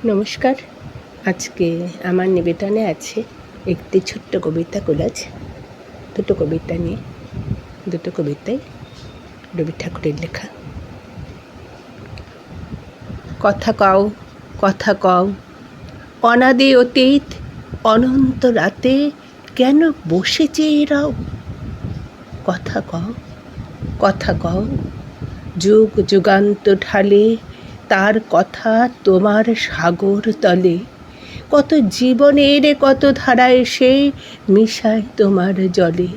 নমস্কার। আজকে আমার নিবেদনে আছে একটি ছোট্ট কবিতা কোলাজ। দুটো কবিতা নিয়ে, দুটো কবিতাই রবি ঠাকুরের লেখা। কথা কও, কথা কও, অনাদি অতীত অনন্ত রাতে কেন বসে চেয়ে রাও? কথা কও, কথা কও, যুগ যুগান্ত ঢালে তার কথা তোমার সাগর তলে, কত জীবনের কত ধারা এসে মিশায় তোমার জলে।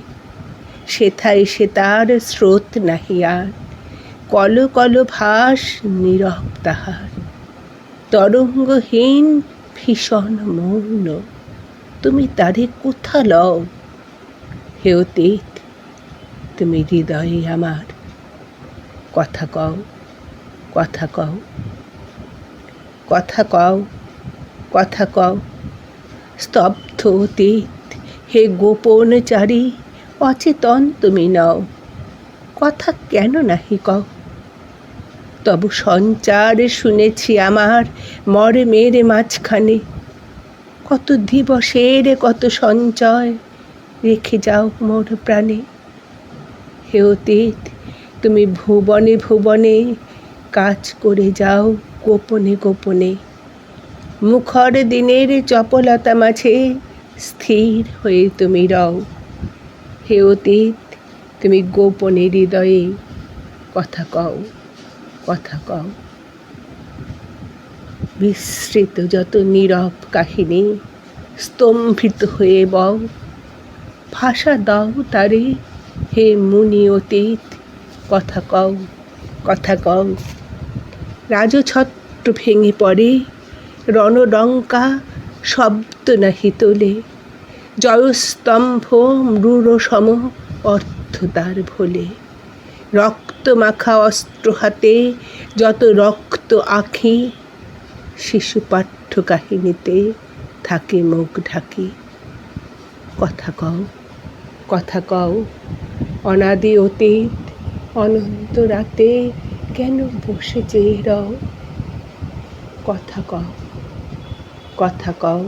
সেথায় সে তার স্রোত নাহি আর, কল কল ভাস নীরব তাহার, তরঙ্গহীন ভীষণ মৌন, তুমি তারে কোথা লও? হে অতীত, তুমি হৃদয়ে আমার, কথা কও, কথা কও, কথা কও, কথা কও। স্তব্ধ অতীত, হে গোপন চারি, অচেতন তুমি নও, কথা কেন নাহি কও? তবু সঞ্চার শুনেছি আমার মর্মের মাঝখানে, কত দিবসের কত সঞ্চয় রেখে যাও মোর প্রাণে। হে অতীত, তুমি ভুবনে ভুবনে কাজ করে যাও গোপনে গোপনে, মুখর দিনের চপলতা মাঝে স্থির হয়ে তুমি রও। হে অতীত, তুমি গোপনে হৃদয়ে কথা কও, কথা কও। বিস্মৃত যত নীরব কাহিনী স্তম্ভিত হয়ে বও, ভাষা দাও তারে হে মুনি অতীত, কথা কও, কথা কও। রাজছত্র ভেঙে পড়ে, রণডঙ্কা শব্দ নাহি তোলে, জয়স্তম্ভ মৃড় সম অর্থ তার ভোলে। রক্ত মাখা অস্ত্র হাতে যত রক্ত আঁখি, শিশু পাঠ্য কাহিনীতে থাকে মুখ ঢাকি। কথা কও, কথা কও, অনাদি অতীত অনন্ত রাতে কেন বসে চেয়ে রও? কথা কও, কথা কও।